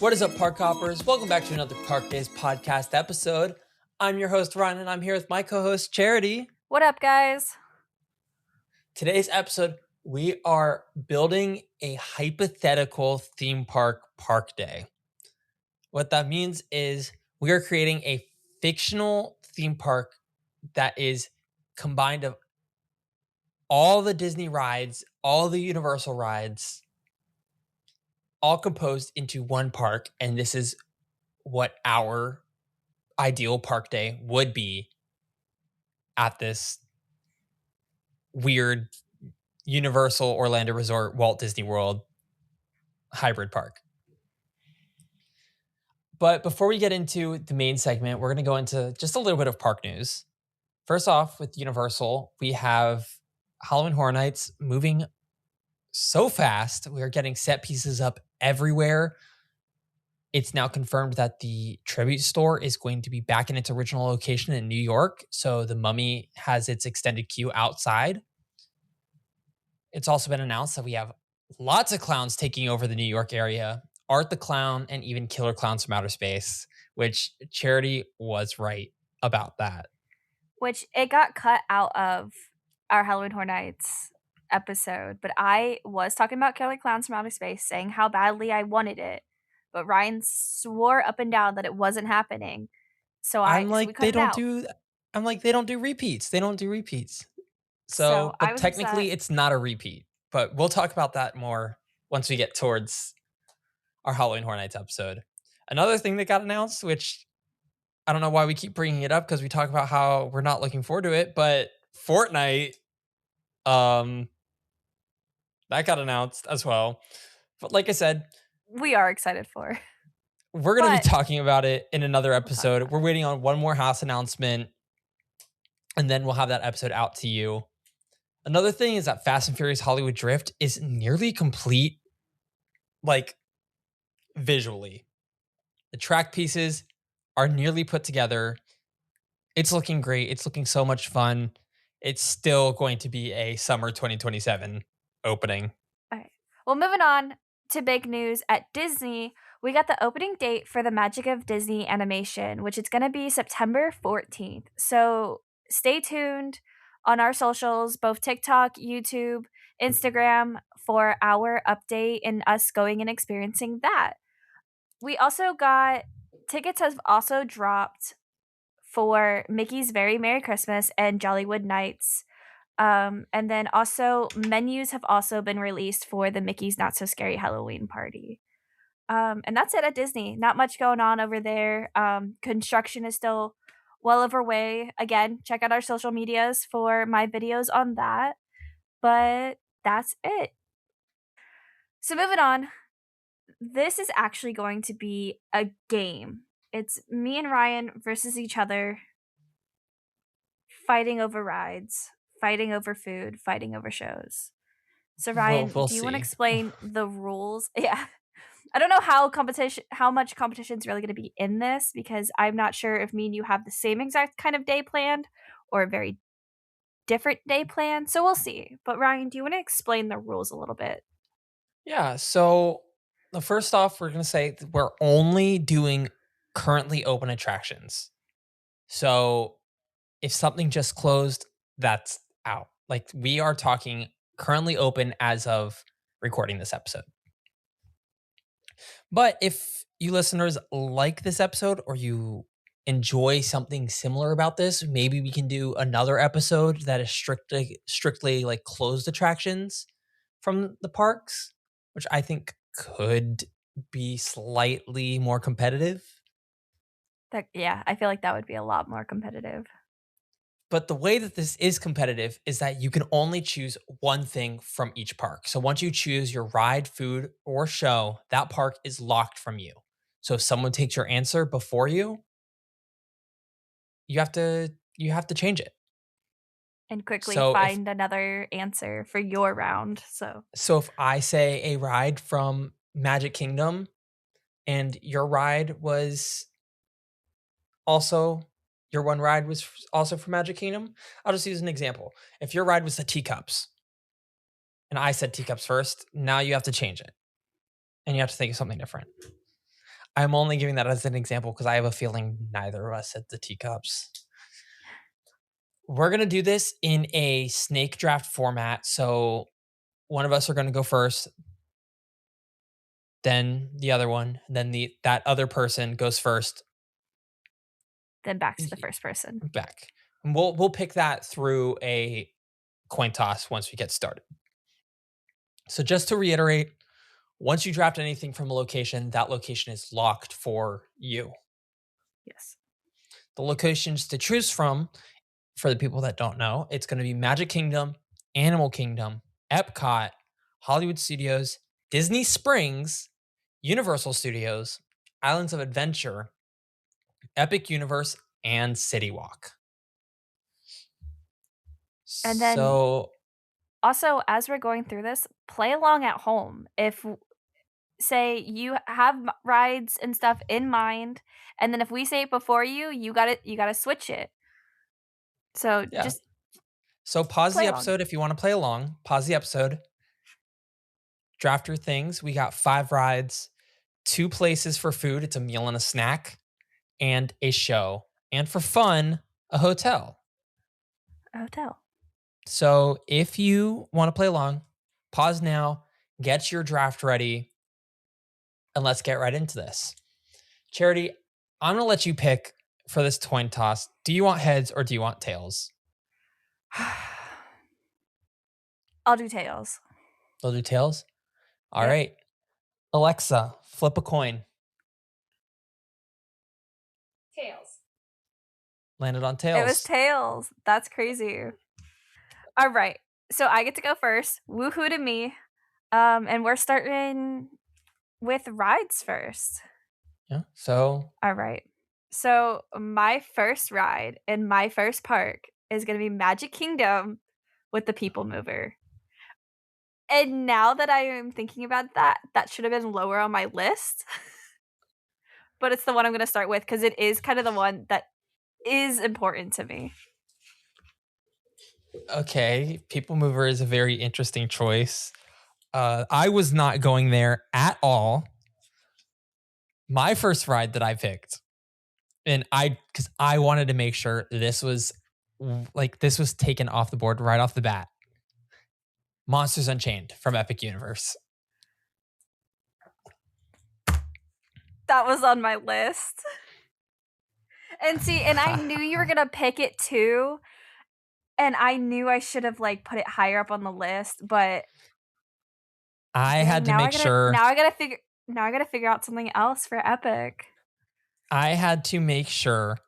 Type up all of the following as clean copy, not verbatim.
What is up, Park Hoppers? Welcome back to another Park Days podcast episode. I'm your host, Ryan, and I'm here with my co-host, Charity. What up, guys? Today's episode, we are building a hypothetical theme park day. What that means is we are creating a fictional theme park that is combined of all the Disney rides, all the Universal rides, all composed into one park, and this is what our ideal park day would be at this weird Universal Orlando Resort Walt Disney World hybrid park. But before we get into the main segment, we're going to go into just a little bit of park news. First off, with Universal, we have Halloween Horror Nights moving so fast. We are getting set pieces up everywhere. It's now confirmed that the Tribute Store is going to be back in its original location in New York. So the Mummy has its extended queue outside. It's also been announced that we have lots of clowns taking over the New York area. Art the Clown and even Killer Clowns from Outer Space, which Charity was right about that. Which it got cut out of our Halloween Horror Nights episode, but I was talking about Killer Clowns from Outer Space, saying how badly I wanted it, but Ryan swore up and down that it wasn't happening. So I'm like, we cut it out. they don't do repeats. They don't do repeats. So I but was technically upset. it's not a repeat. But we'll talk about that more once we get towards our Halloween Horror Nights episode. Another thing that got announced, which I don't know why we keep bringing it up because we talk about how we're not looking forward to it, but Fortnite, that got announced as well. But like I said, We are excited for. we're going to be talking about it in another episode. We're waiting on one more house announcement, and then we'll have that episode out to you. Another thing is that Fast and Furious Hollywood Drift is nearly complete, like, visually. The track pieces are nearly put together. It's looking great. It's looking so much fun. It's still going to be a summer 2027 opening. All right. Well, moving on to big news at Disney, we got the opening date for the Magic of Disney animation, which is going to be September 14th. So stay tuned on our socials, both TikTok, YouTube, Instagram, for our update and us going and experiencing that. We also got tickets have also dropped for Mickey's Very Merry Christmas and Jollywood Nights. And then also menus have also been released for the Mickey's Not So Scary Halloween Party. And that's it at Disney. Not much going on over there. Construction is still well underway. Again, check out our social medias for my videos on that. But that's it. So moving on, this is actually going to be a game. It's me and Ryan versus each other, fighting over rides, fighting over food, fighting over shows. So Ryan, We'll do you want to see. explain the rules? Yeah. I don't know how much competition is really going to be in this, because I'm not sure if me and you have the same exact kind of day planned or a very different day planned. So we'll see. But Ryan, do you want to explain the rules a little bit? Yeah, so first off, we're going to say that we're only doing currently open attractions. So if something just closed, that's out. Like, we are talking currently open as of recording this episode. But if you listeners like this episode or you enjoy something similar about this, maybe we can do another episode that is strictly like closed attractions from the parks, which I think could be slightly more competitive. I feel like that would be a lot more competitive. But the way that this is competitive is that you can only choose one thing from each park. So once you choose your ride, food, or show, that park is locked from you. So if someone takes your answer before you, you have to change it. And quickly find another answer for your round. So if I say a ride from Magic Kingdom and your ride was also your one ride was also for Magic Kingdom, I'll just use an example. If your ride was the teacups and I said teacups first, now you have to change it and you have to think of something different. I'm only giving that as an example because I have a feeling neither of us said the teacups. We're going to do this in a snake draft format. So one of us are going to go first, then the other one, then that other person goes first, Then back to the first person. back. And we'll pick that through a coin toss once we get started. So just to reiterate, once you draft anything from a location, that location is locked for you. Yes. The locations to choose from, for the people that don't know, it's going to be Magic Kingdom, Animal Kingdom, Epcot, Hollywood Studios, Disney Springs, Universal Studios, Islands of Adventure, Epic Universe, and City Walk. And then So also, as we're going through this, play along at home. If say you have rides and stuff in mind, and then if we say it before you, you gotta switch it. So yeah. just So pause play the along. episode if you want to play along. Pause the episode. Draft your things. We got 5 rides, 2 places for food. It's a meal and a snack, and a show. And for fun, a hotel. A hotel. So if you want to play along, pause now, get your draft ready, and let's get right into this. Charity, I'm going to let you pick for this coin toss. Do you want heads or do you want tails? I'll do tails. They'll do tails? All Yep. right. Alexa, flip a coin. Tails. Landed on It was tails. tails. That's crazy. All right. So I get to go first. Woohoo to me. And we're starting with rides first. Yeah. So All right. So my first ride in my first park is going to be Magic Kingdom with the People Mover. And now that I am thinking about that, that should have been lower on my list. But it's the one I'm going to start with because it is kind of the one that is important to me. okay, People Mover is a very interesting choice. I was not going there at all. My first ride that I picked, and because I wanted to make sure this was taken off the board right off the bat. Monsters Unchained from Epic Universe. That was on my list. And see, and I knew you were going to pick it too. And I knew I should have like put it higher up on the list, but I had to make sure. Now I gotta figure out something else for Epic. I had to make sure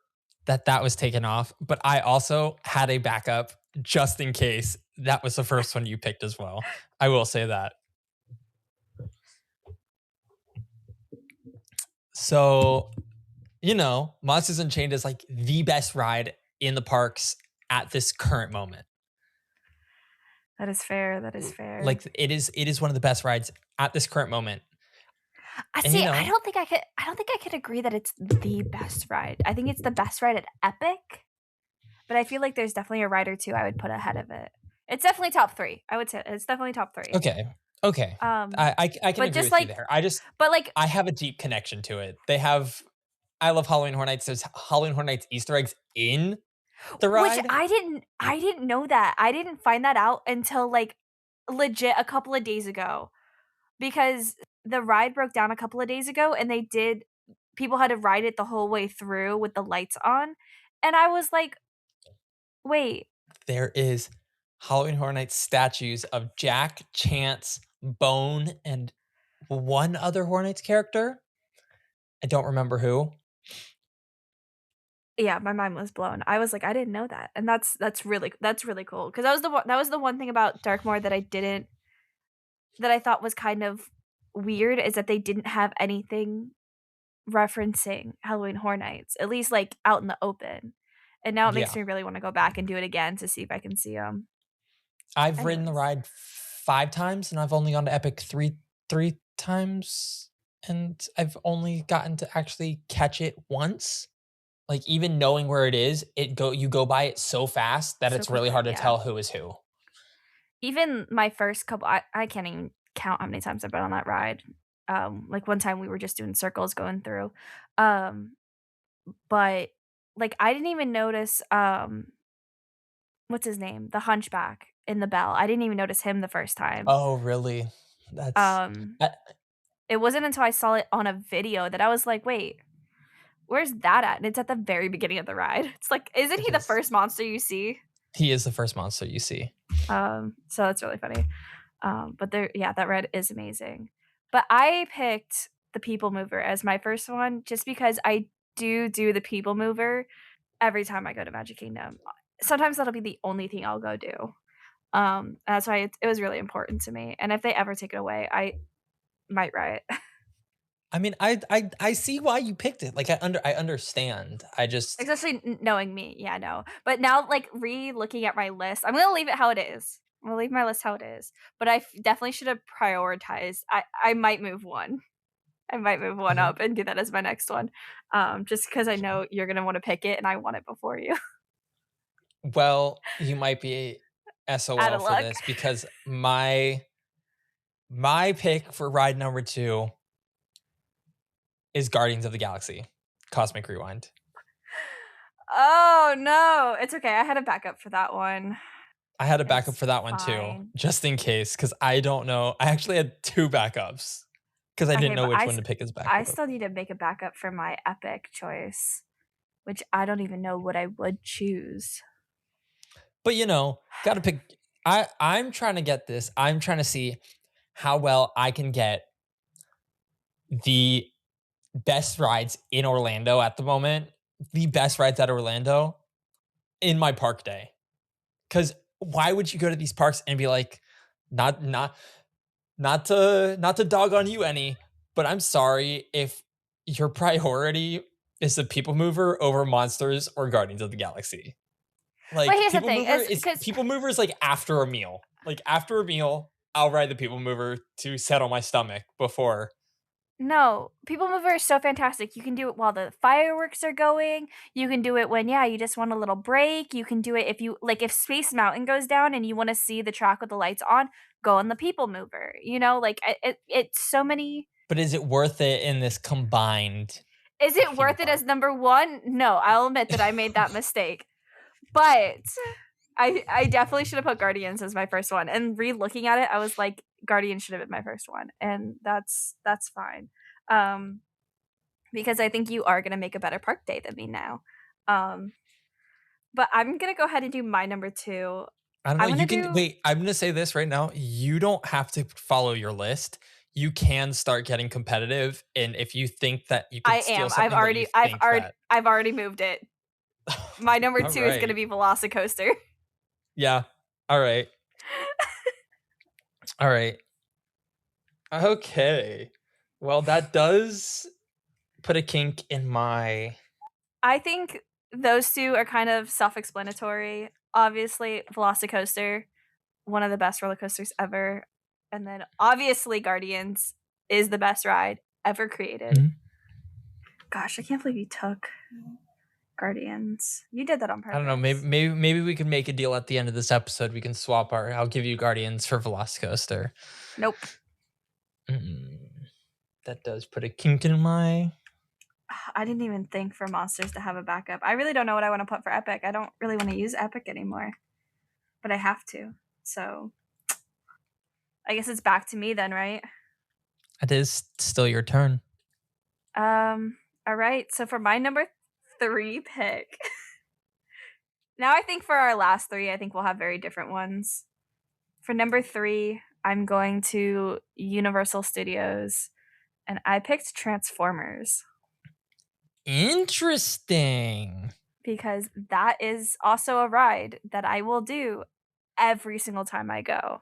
that was taken off, but I also had a backup just in case that was the first one you picked as well. I will say that. So, Monsters Unchained is like the best ride in the parks at this current moment. That is fair. That is fair. Like it is one of the best rides at this current moment. I don't think I could agree that it's the best ride. I think it's the best ride at Epic, but I feel like there's definitely a ride or two I would put ahead of it. It's definitely top 3. I would say it's definitely top 3. Okay. I can agree with you there. I have a deep connection to it. I love Halloween Horror Nights. There's Halloween Horror Nights Easter eggs in the ride. Which I didn't know that. I didn't find that out until like legit a couple of days ago. Because the ride broke down a couple of days ago and people had to ride it the whole way through with the lights on. And I was like, wait. There is Halloween Horror Nights statues of Jack, Chance, Bone, and one other Horror Nights character. I don't remember who. Yeah, my mind was blown. I was like, I didn't know that. And that's really cool. Because that was the one thing about Darkmoor that I thought was kind of weird is that they didn't have anything referencing Halloween Horror Nights, at least like out in the open. And now it makes me really want to go back and do it again to see if I can see them. I've ridden the ride 5 times and I've only gone to Epic three times, and I've only gotten to actually catch it once. like even knowing where it is, you go by it so fast that So it's really quickly, hard to yeah. tell who is who. Even my first couple I can't even count how many times I've been on that ride. Like, one time we were just doing circles going through, um, but, like, I didn't even notice, what's his name? The hunchback in the Bell. I didn't even notice him the first time. Oh, really? That's Um, I, it wasn't until I saw it on a video that I was like, "Wait, where's that at?" And it's at the very beginning of the ride. It's like, isn't it he the is. first monster you see? He is the first monster you see. So that's really funny. But there yeah, that ride is amazing. But I picked the People Mover as my first one just because I do the People Mover every time I go to Magic Kingdom. Sometimes that'll be the only thing I'll go do. That's why it was really important to me, and if they ever take it away, I might riot. I mean, I see why you picked it. Like I understand. I just Especially knowing me. Yeah, no. But now, like, re-looking at my list, I'm gonna leave it how it is. I'm gonna leave my list how it is, but definitely should have prioritized. I might move one. I might move one mhm. up and do that as my next one, just because I know you're gonna wanna pick it and I want it before you. Well, you might be Out SOL of for luck. this because my pick for ride number 2 is Guardians of the Galaxy, Cosmic Rewind. Oh, no. It's okay, I had a backup for that one. I had a backup It's for that one too, fine. just in case, because I don't know. I actually had 2 backups because I didn't Okay, know but which one to pick as I backup. still need to make a backup for my epic choice, which I don't even know what I would choose. But gotta pick. I'm trying to get this. I'm trying to see how well I can get the best rides in Orlando at the moment. The best rides at Orlando in my park day. Because why would you go to these parks and be like, not not not to dog on you any, but I'm sorry if your priority is the People Mover over Monsters or Guardians of the Galaxy. But Like here's the thing, is because People Mover is like after a meal. Like after a meal, I'll ride the People Mover to settle my stomach before. no, People Mover is so fantastic. You can do it while the fireworks are going. You can do it when, yeah, you just want a little break. You can do it if you like if Space Mountain goes down and you want to see the track with the lights on, go on the People Mover. Like it's so many. But is it worth it in this combined Is it theme worth it as park? number one? No, I'll admit that I made that mistake. But I definitely should have put Guardians as my first one. And re-looking at it, I was like, Guardians should have been my first one, and that's fine. Um, because I think you are gonna make a better park day than me now. Um, but I'm gonna go ahead and do my number two. I don't know. I'm gonna You can do. wait. I'm going to say this right now. You don't have to follow your list. You can start getting competitive, and if you think that you I could steal am. something that you think that, I've already moved it. My number all two is gonna right, be Velocicoaster. yeah, all right, all right, okay. Well, that does put a kink in my. I think those two are kind of self-explanatory. Obviously, Velocicoaster, one of the best roller coasters ever. And then obviously Guardians is the best ride ever created. Mhm. Gosh, I can't believe you took Guardians. You did that on I don't know. Maybe purpose. maybe we can make a deal at the end of this episode. We can swap our. I'll give you Guardians for Velocicoaster. Nope. Mm, that does put a kink in my. I didn't even think for monsters to have a backup. I really don't know what I want to put for Epic. I don't really want to use Epic anymore, but I have to. So I guess it's back to me then, right? It is still your turn. All right. So for my number three pick, now I think for our last three, I think we'll have very different ones. For number three, I'm going to Universal Studios, and I picked Transformers Interesting. because that is also a ride that I will do every single time I go.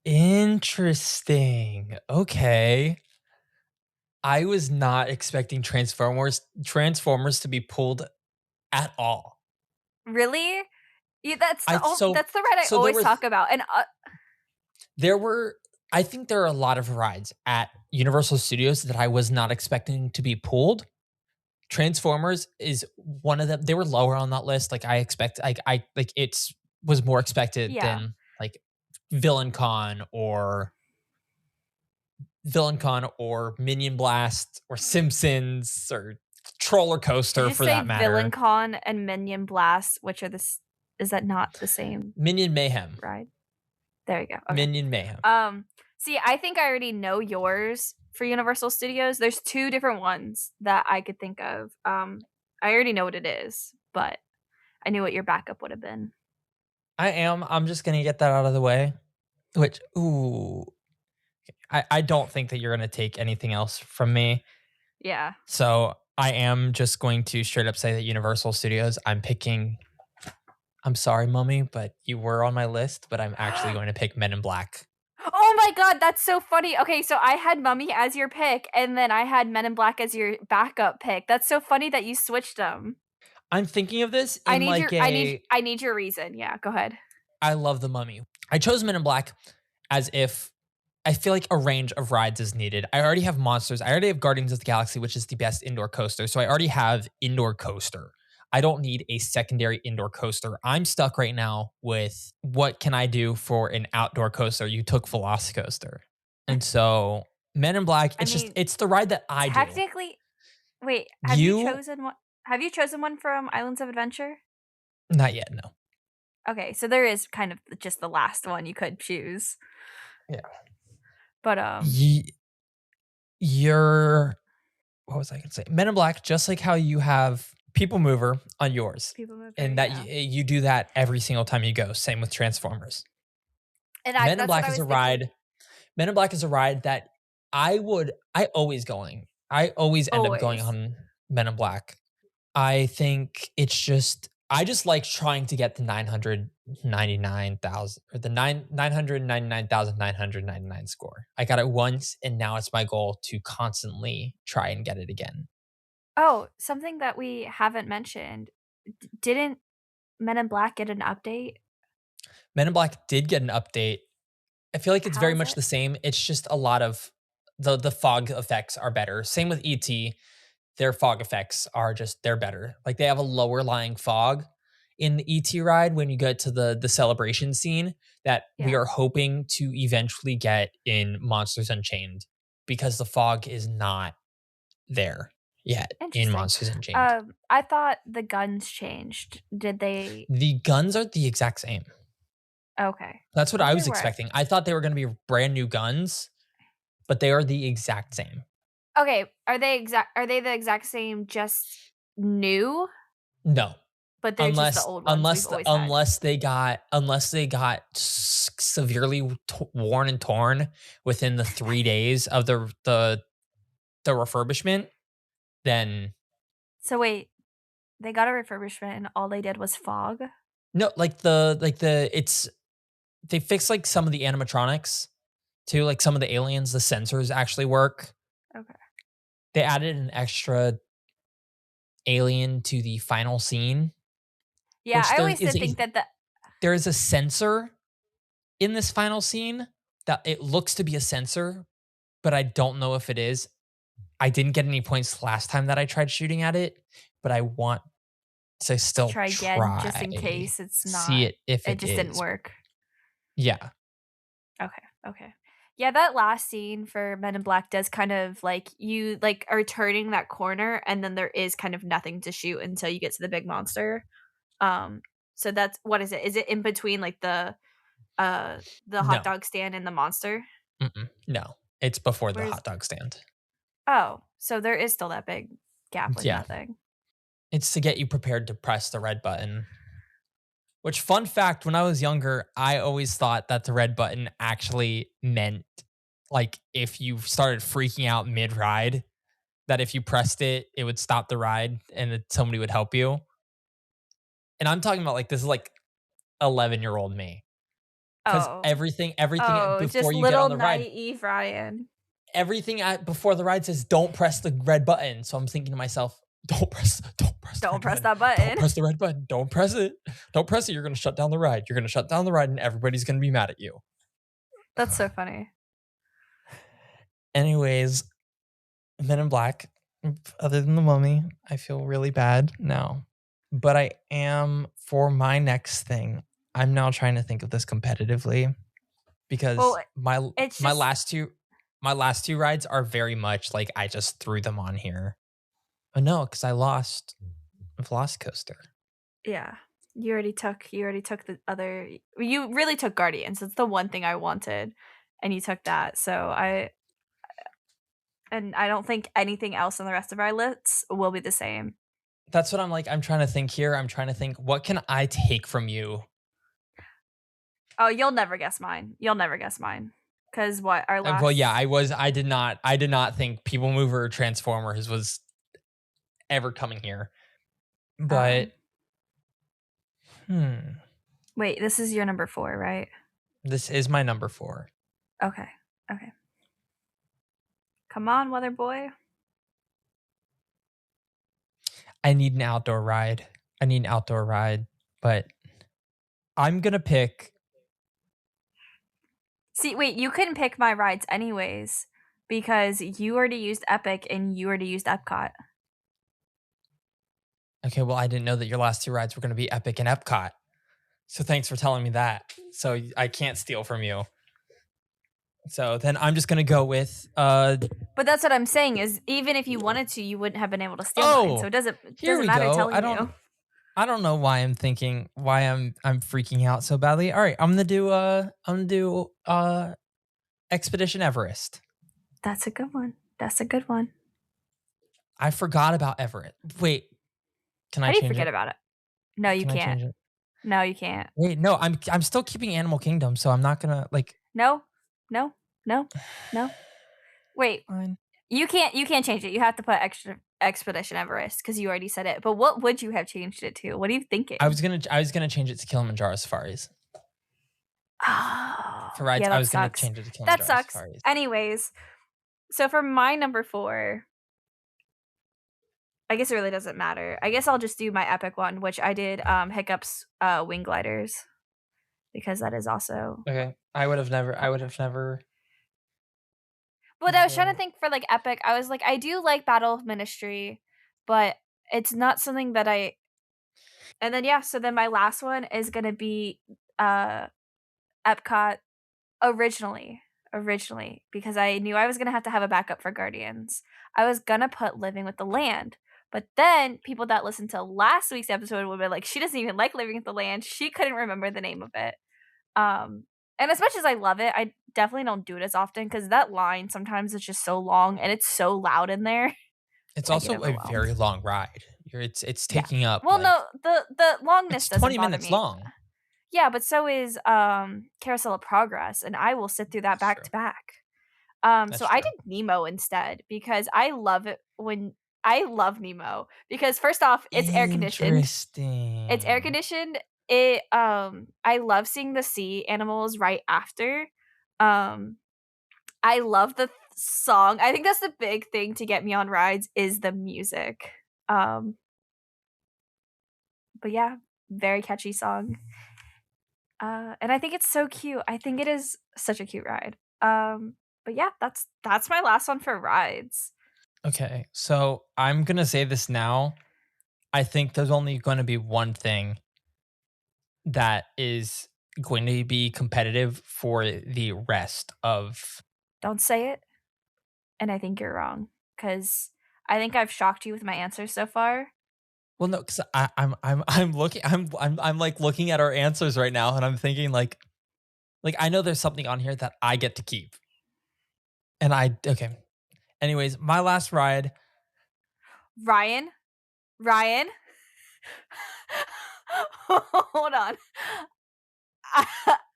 Interesting. Okay. I was not expecting Transformers to be pulled at all. Really? Yeah, I so that's the ride I so always talk about, and there were I think there are a lot of rides at Universal Studios that I was not expecting to be pulled. Transformers is one of them. They were lower on that list. Like I expect, I like it's was more expected Yeah. than like Villain Con or Minion Blast or Simpsons or Troller Did Coaster you for say that Villain matter. Con and Minion Blast, which are this is that not the same Minion Mayhem. ride? There you go. Okay. Minion Mayhem. See, I think I already know yours for Universal Studios. There's two different ones that I could think of. I already know what it is, but I knew what your backup would have been. I'm just gonna get that out of the way. Which, ooh, I don't think that you're gonna take anything else from me. Yeah. So I am just going to straight up say that Universal Studios. I'm picking. I'm sorry, Mummy, but you were on my list, but I'm actually going to pick Men in Black. Oh my god, that's so funny. Okay, so I had Mummy as your pick, and then I had Men in Black as your backup pick. That's so funny that you switched them. I'm thinking of this I in need like your I need your reason. Yeah, go ahead. I love the Mummy. I chose Men in Black as if I feel like a range of rides is needed. I already have Monsters. I already have Guardians of the Galaxy, which is the best indoor coaster. So I already have indoor coaster. I don't need a secondary indoor coaster. I'm stuck right now with what can I do for an outdoor coaster? You took Velocicoaster. And so Men in Black, I mean, it's the ride that I do. technically, wait, You have you chosen one from Islands of Adventure? not yet, no. Okay, so there is kind of just the last one you could choose. Yeah. But You're what was I going to say? Men in Black, just like how you have People Mover on yours, People Mover, and that yeah. you do that every single time you go. Same with Transformers. And Men in that's what Black I is was a thinking. ride. Men in Black is a ride that I always end up going Always. on Men in Black. I think I just like trying to get the 999,000 or the 999,999 score. I got it once and now it's my goal to constantly try and get it again. Oh, something that we haven't mentioned. Didn't Men in Black get an update? Men in Black did get an update. I feel like it's How very is much it? the same. It's just a lot of the fog effects are better. Same with ET. Their fog effects are just they're better. Like they have a lower lying fog in the ET ride when you get to the celebration scene that we Yeah. are hoping to eventually get in Monsters Unchained because the fog is not there yet in Interesting. Monsters Unchained. I thought the guns changed. Did they? The guns are the exact same. Okay. That's what Thought I they was were. expecting. I thought they were going to be brand new guns, but they are the exact same. Okay. Are they the exact same? Just new, No, but they're just the old ones we've always had. unless they got severely worn and torn within the 3 days of the refurbishment, then So wait, they got a refurbishment and all they did was fog? no, it's they fixed like some of the animatronics too, like some of the aliens, the sensors actually work. Okay. They added an extra alien to the final scene, Yeah, which I always did think that there is a sensor in this final scene that it looks to be a sensor, but I don't know if it is. I didn't get any points last time that I tried shooting at it, but I want to still try again just in case it's see not. it if It it just didn't is. work. Yeah. Okay. Yeah, that last scene for Men in Black does kind of like you like are turning that corner and then there is kind of nothing to shoot until you get to the big monster. So that's what is it? Is it in between like the hot No. dog stand and the monster? No. It's before the Where's hot dog stand. Oh, so there is still that big gap with Yeah. nothing. It's to get you prepared to press the red button. Which, fun fact, when I was younger, I always thought that the red button actually meant like if you started freaking out mid ride, that if you pressed it, it would stop the ride and that somebody would help you. And I'm talking about like this is like 11-year-old me. Because Oh. everything Oh, before just you get little on the ride, naive Ryan. everything before the ride says don't press the red button. So I'm thinking to myself, don't press Don't that press button. that Don't button. press the red button. Don't press it. Don't press it. You're going to shut down the ride. You're going to shut down the ride and everybody's going to be mad at you. That's so funny. Anyways, Men in Black. Other than the mummy, I feel really bad now. But I am for my next thing. I'm now trying to think of this competitively because Well, it's my just last two rides are very much like I just threw them on here. Oh no, because I lost Velocicoaster. yeah. You already took the other you really took Guardians. It's the one thing I wanted, and you took that. I don't think anything else on the rest of our lists will be the same. That's what I'm like. I'm trying to think here. I'm trying to think, what can I take from you? Oh, you'll never guess mine. You'll never guess mine. Cause what our Well, yeah, last I did not think People Mover Transformers was ever coming here. um But hmm, wait, this is your number 4, right? this is my number 4. Okay. Okay. Come on, weather boy. I need an outdoor ride. I need an outdoor ride, but I'm gonna pick. See, wait, you couldn't pick my rides anyways because you already used Epic and you already used Epcot. Okay, well, I didn't know that your last 2 rides were gonna be Epic and Epcot. So thanks for telling me that. So I can't steal from you. So then I'm just gonna go with But that's what I'm saying is even if you wanted to, you wouldn't have been able to steal mine. So oh, it doesn't here we matter go. telling you. I don't know why I'm freaking out so badly. All right, I'm gonna do Expedition Everest. That's a good one. That's a good one. I forgot about Everett. Wait, can How I do you change forget it? about it? No, you Can I can't. change it? No, you can't. Wait, no, I'm still keeping Animal Kingdom, so I'm not gonna like No, no, no, no. Wait, fine. you can't change it. You have to put extra Expedition Everest because you already said it. But what would you have changed it to? What are you thinking? I was gonna change it to Kilimanjaro Safaris. Oh, For rides, yeah, I that was gonna sucks. change it to That Kilimanjaro sucks. Safaris. Anyways, so for my number 4, I guess it really doesn't matter. I guess I'll just do my epic one, which I did Hiccups Wing Gliders because that is also. Okay. I would have never But I was trying to even think for like epic. I was like, I do like Battle of Ministry, but it's not something that I. And then yeah, so then my last one is gonna be uh Epcot originally because I knew I was gonna have to have a backup for Guardians. I was gonna put Living with the Land, but then people that listened to last week's episode would be like, she doesn't even like Living with the Land. She couldn't remember the name of it. Um, and as much as I love it, I definitely don't do it as often because that line sometimes is just so long and it's so loud in there. it's I get also a overwhelmed. very long ride. It's Yeah. taking up Well, like no, the longness it's doesn't 20 bother minutes me. long. Yeah, but so is Carousel of Progress, and I will sit through that That's back true. to back. That's So I true. did Nemo instead because I love it when I love Nemo because first off, it's air conditioned. It's air Interesting. conditioned. I love seeing the sea animals right after. Um I love the song. I think that's the big thing to get me on rides is the music. Um but yeah, very catchy song. And I think it's so cute. I think it is such a cute ride. But yeah, that's my last one for rides. Okay. So I'm gonna say this now. I think there's only gonna be one thing that is going to be competitive for the rest of Don't say it, and I think you're wrong because I think I've shocked you with my answers so far. well, no, because I'm looking I'm like looking at our answers right now and I'm thinking like I know there's something on here that I get to keep. And I okay. Anyways, my last ride Ryan, Ryan, hold on.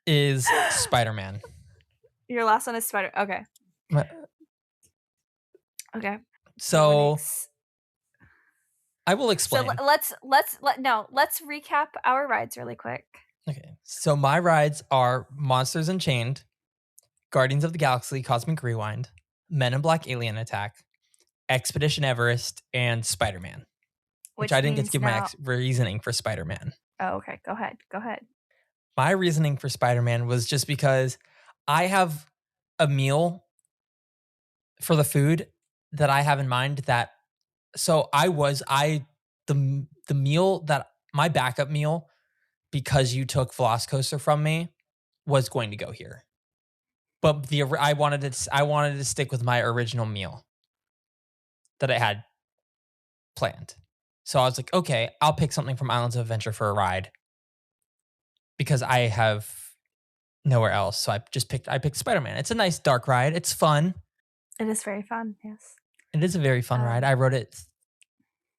is Spider-Man. Your last one is Spider. Okay, My- okay. You're winning. So I will So explain. let's recap our rides really quick. Okay. So my rides are Monsters Unchained, Guardians of the Galaxy Cosmic Rewind, Men in Black Alien Attack, Expedition Everest, and Spider-Man, which Which I didn't get to means give my now. reasoning for Spider-Man. Oh, okay. Go ahead. Go ahead. My reasoning for Spider-Man was just because I have a meal for the food that I have in mind that So the meal that my backup meal, because you took Velocicoaster from me, was going to go here. But I wanted to stick with my original meal that I had planned. So I was like, okay, I'll pick something from Islands of Adventure for a ride because I have nowhere else. So I picked Spider-Man. It's a nice dark ride. It's fun. It is very fun, yes. It is a very fun ride. Um, I rode it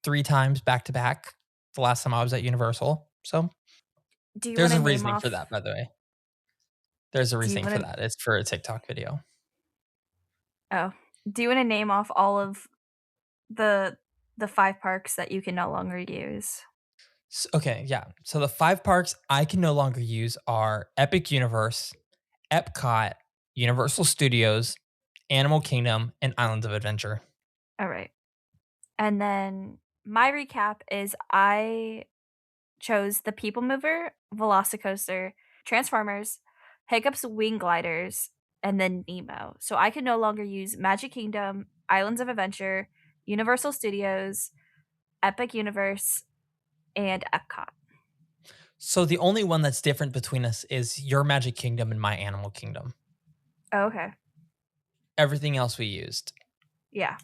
3 times back to back the last time I was at Universal. So do you there's wanna a name reasoning for off that, by the way. There's a do you reasoning for wanna that. It's for a TikTok video. oh, do you wanna name off all of the the 5 parks that you can no longer use? Okay, yeah. So the 5 parks I can no longer use are Epic Universe, Epcot, Universal Studios, Animal Kingdom, and Islands of Adventure. Alright. And then my recap is I chose the People Mover, Velocicoaster, Transformers, Hiccup's Wing Gliders, and then Nemo. So I can no longer use Magic Kingdom, Islands of Adventure, Universal Studios, Epic Universe, and Epcot. So the only one that's different between us is your Magic Kingdom and my Animal Kingdom. Oh, okay. Everything else we used. Yeah.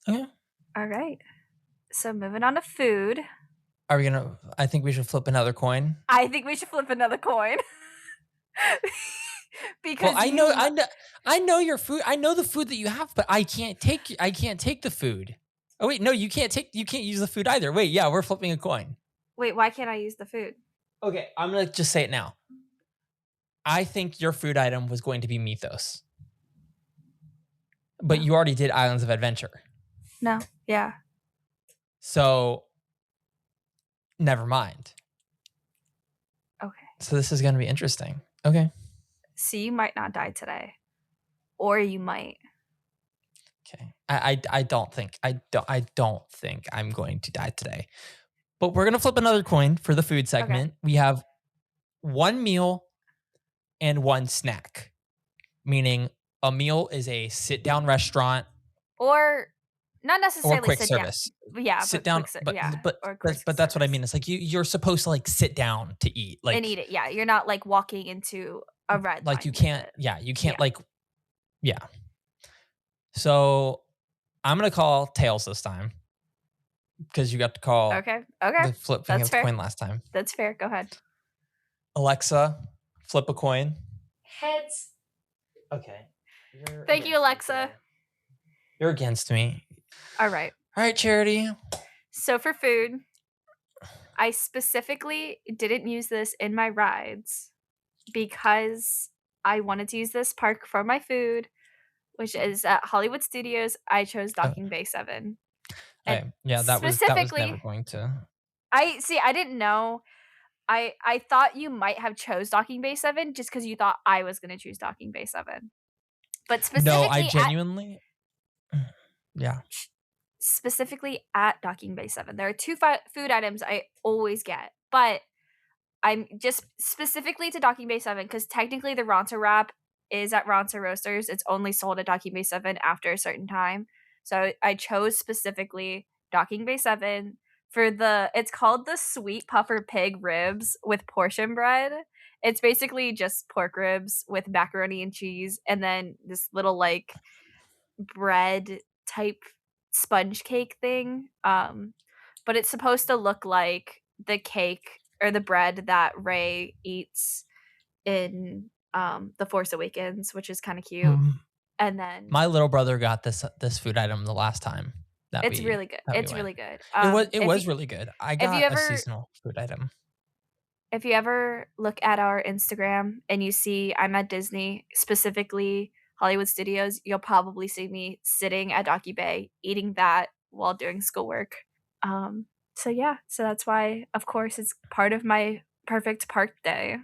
Okay. All right. So moving on to food. Are we gonna? I think we should flip another coin. I think we should flip another coin. Well, because you I know your food. I know the food that you have, but I can't take the food. Oh wait, no, you can't use the food either. Wait, yeah, we're flipping a coin. wait, why can't I use the food? Okay, I'm gonna just say it now. I think your food item was going to be Mythos, but No. you already did Islands of Adventure, No. Yeah. so never mind. Okay. So this is gonna be interesting. Okay. So you might not die today. Or you might. Okay. I don't think I'm going to die today. But we're gonna flip another coin for the food Okay. segment. We have one meal and one snack, meaning a meal is a sit down restaurant Or not or necessarily quick sit down. service. Yeah, Sit but down, yeah, or quick but that's what I service. mean. It's like you're supposed to like sit down to eat. And eat it. Yeah, you're not like walking into a red Like you line with can't, it. yeah, you can't Yeah. like, yeah. So I'm gonna call tails this time because you got to call Okay. Okay. the flipping That's of the fair. coin last time. That's fair. Go ahead. Alexa, flip a coin. Heads. Okay. You're Thank you, against me Alexa. today. You're against me. All right. All right, Charity. So for food, I specifically didn't use this in my rides because I wanted to use this park for my food, which is at Hollywood Studios. I chose Oh, Docking Bay 7. And okay. Yeah, that was never specifically, going to. I didn't know. I thought you might have chose Docking Bay 7 just because you thought I was gonna choose Docking Bay 7. But No, I genuinely. Yeah. specifically at Docking Bay 7, there are 2 food items I always get, but I'm just specifically to Docking Bay 7 because technically the Ronto wrap is at Ronto Roasters. It's only sold at Docking Bay 7 after a certain time. So I chose specifically Docking Bay 7 for it's called the Sweet Puffer Pig Ribs with portion bread. It's basically just pork ribs with macaroni and cheese and then this little like bread type sponge cake thing. But it's supposed to look like the cake or the bread that Ray eats in The Force Awakens, which is kind of cute. Mm, And then my little brother got this food item the last time it's really good. that we It's went. really good. It was really good. I If you got a ever seasonal food item. if you ever look at our Instagram and you see I'm at Disney, specifically Hollywood Studios, you'll probably see me sitting at Docky Bay eating that while doing schoolwork. So yeah, so that's why, of course, it's part of my perfect park day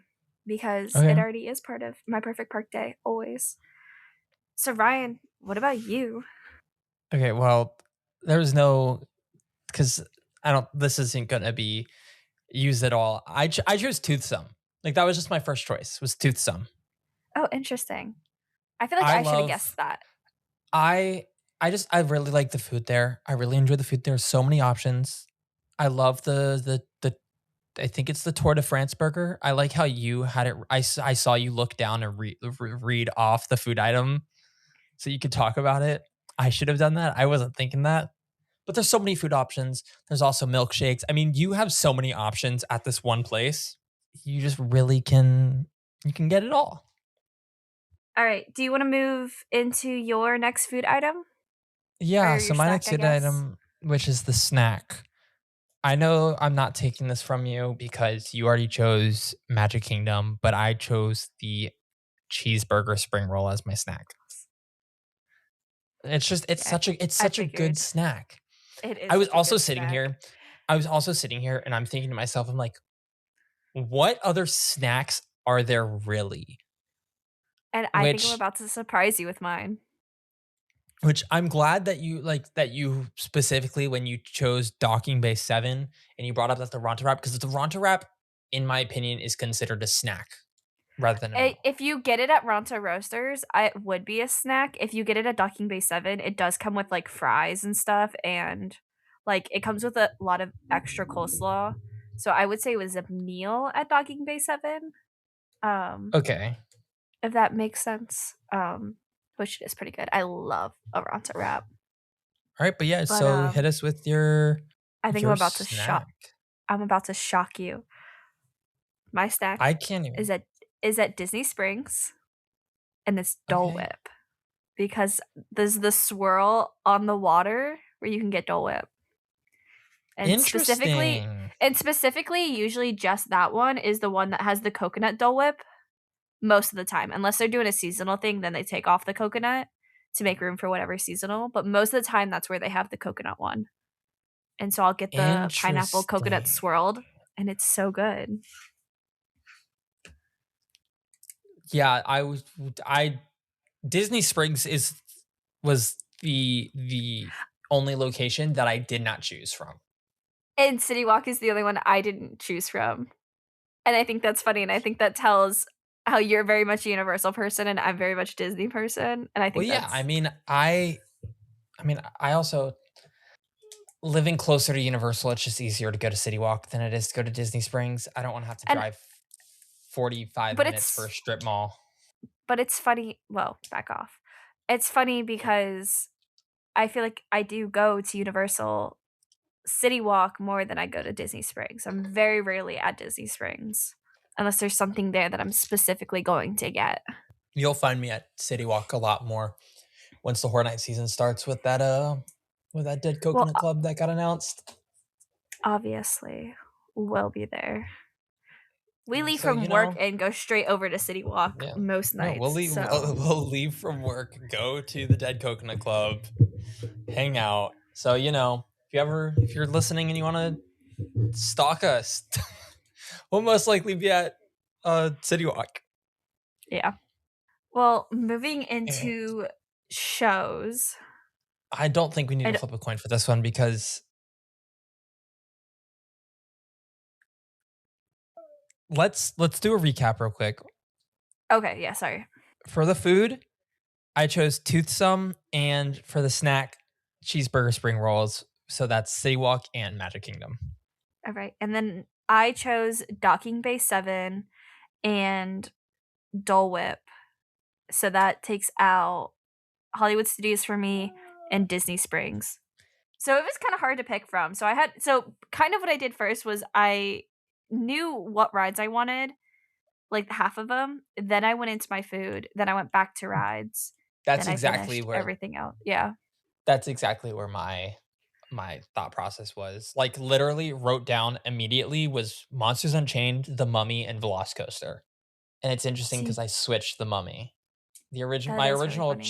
because it Okay. already is part of my perfect park day always. So Ryan, what about you? Okay. Well, there was no because I don't. This isn't gonna be used at all. I chose toothsome. Like that was just my first choice. Was toothsome. Oh, interesting. I feel like I I should have love guessed that. I I really like the food there. I really enjoy the food there. So many options. I love the I think it's the Tour de France burger. I like how you had it. I saw you look down and read off the food item so you could talk about it. I should have done that. I wasn't thinking that. But there's so many food options. There's also milkshakes. I mean, you have so many options at this one place. You just really can get it all. All right. Do you want to move into your next food item Yeah, or so your my snack, next I food guess? item, which is the snack. I know I'm not taking this from you because you already chose Magic Kingdom, but I chose the cheeseburger spring roll as my snack. Okay. It's I such a good figured snack. it is I was such a also good sitting snack. here. I was also sitting here and I'm thinking to myself, I'm like, what other snacks are there really? And I think I'm Which about to surprise you with mine. which I'm glad that you specifically when you chose Docking Bay 7 and you brought up that the Ronto Wrap because the Ronto Wrap, in my opinion, is considered a snack rather than a meal. If you get it at Ronto Roasters, it would be a snack. If you get it at Docking Bay 7, it does come with like fries and stuff and like it comes with a lot of extra coleslaw. So I would say it was a meal at Docking Bay 7. Um Okay. if that makes sense. Which is pretty good. I love a Ronto wrap. All right, but yeah, But so hit us with your I think snack. I'm about to shock you. My I snack can't is even. at Disney Springs and it's Dole Okay. Whip because there's the swirl on the water where you can get Dole Whip. And specifically Interesting. usually just that one is the one that has the coconut Dole Whip most of the time. Unless they're doing a seasonal thing, then they take off the coconut to make room for whatever seasonal, but most of the time that's where they have the coconut one. And so I'll get the pineapple coconut Interesting. swirled and it's so good. Yeah, I Disney Springs is was the only location that I did not choose from. And City Walk is the only one I didn't choose from. And I think that's funny, and I think that tells how you're very much a Universal person and I'm very much Disney person, and I Well, think yeah, that's I also living closer to Universal, it's just easier to go to City Walk than it is to go to Disney Springs. I don't want to have to and drive 45 but minutes for a strip mall. it's funny well, back off. It's funny because I feel like I do go to Universal City Walk more than I go to Disney Springs. I'm very rarely at Disney Springs unless there's something there that I'm specifically going to get. You'll find me at City Walk a lot more once the Horror Night season starts with that Dead Well, Coconut Club that got announced. obviously, we'll be there. We leave So, from work and go straight over to City Walk yeah. most No, nights, so we'll leave from work, go to the Dead Coconut Club, hang out. So, if you're listening and you want to stalk us, we'll most likely be at City Walk. yeah. Well, moving And into shows, I don't think we need to and flip a coin for this one because let's do a recap real quick. okay, yeah, sorry. For the food, I chose Toothsome, and for the snack, cheeseburger spring rolls. So that's City Walk and Magic Kingdom. All right. And then I chose Docking Bay 7 and Dole Whip. So that takes out Hollywood Studios for me and Disney Springs. So it was kind of hard to pick from. So kind of what I did first was I knew what rides I wanted, like half of them. Then I went into my food. Then I went back to rides. That's Then I exactly finished where everything else. Yeah. that's exactly where my thought process was. Like literally wrote down immediately was Monsters Unchained, The Mummy, and Velocicoaster. And it's interesting because See, I switched the Mummy. that My is really original funny.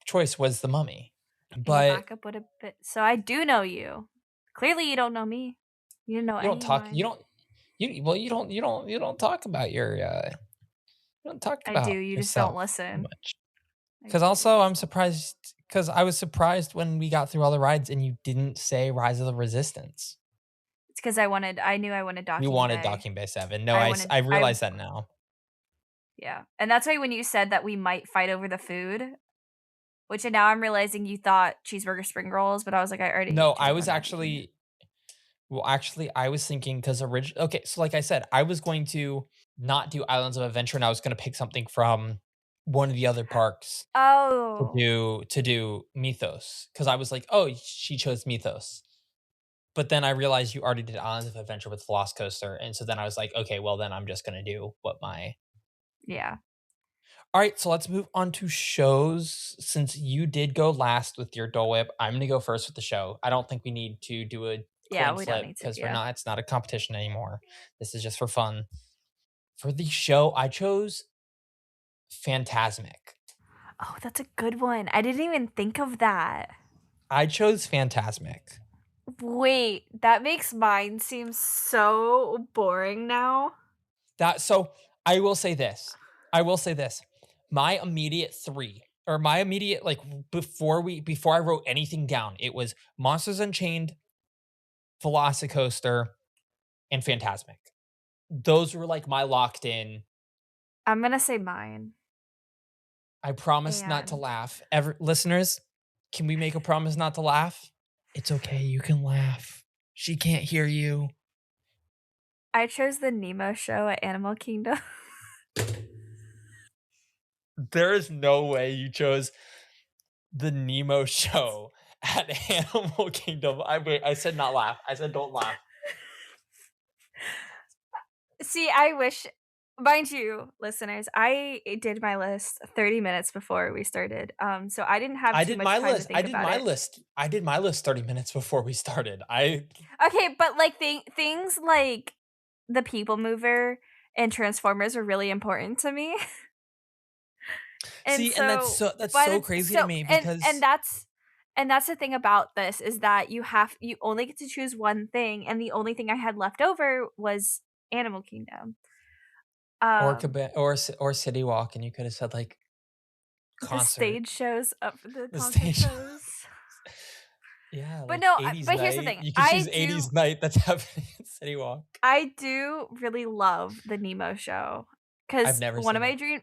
choice was the Mummy, And your but backup would have been. So I do know you. Clearly, you don't know me. You didn't know you don't any of talk. You mine. don't. You don't talk about you don't talk I do. about You just don't yourself listen. much. I Because do. You also just I'm don't. surprised because I was surprised when we got through all the rides and you didn't say Rise of the Resistance. It's because I knew I wanted You Docking wanted Bay. Docking Bay 7. No, I wanted, I I, realize that now. yeah. And that's why when you said that we might fight over the food, which now I'm realizing you thought cheeseburger spring rolls, but I was like, I already No, I chose my was Magic Kingdom. actually well, actually, I was thinking because okay, so like I said, I was going to not do Islands of Adventure, and I was gonna pick something from one of the other parks Oh, to do Mythos because I was like, "Oh, she chose Mythos." But then I realized you already did Islands of Adventure with Coaster, and so then I was like, "Okay, well, then I'm just gonna do what my." yeah. Alright, so let's move on to shows. Since you did go last with your Dole Whip, I'm gonna go first with the show. I don't think we need to do a Yeah, coin we don't flip need to. because we're Yeah. not it's not a competition anymore. This is just for fun. For the show, I chose Phantasmic. Oh, that's a good one. I didn't even think of that. I chose Phantasmic. Wait, that makes mine seem so boring now. That so I will say this. I will say this. My immediate 3 or my immediate like before I wrote anything down, it was Monsters Unchained, Velocicoaster, and Phantasmic. Those were like my locked in. I'm gonna say mine. I promise not to And laugh. Ever listeners, can we make a promise not to laugh? It's okay, you can laugh. She can't hear you. I chose the Nemo show at Animal Kingdom. There is no way you chose the Nemo show at Animal Kingdom. I said not laugh. I said don't laugh. See, I wish, mind you, listeners, I did my list 30 minutes before we started. So I didn't have I too did much my time to list. I think did about my it. list. I did my list 30 minutes before we started. I Okay, but like things like the People Mover and Transformers are really important to me. And see, and so that's by so the crazy to so me and because that's the thing about this is that you only get to choose one thing, and the only thing I had left over was Animal Kingdom. Um, Or City Walk, and you could have said like the concert, stage shows up for the the concert stage. shows. Yeah, But like no, 80s but here's the night. thing. You could choose 80s night that's happening at City Walk. I do really love the Nemo show I've because never seen it.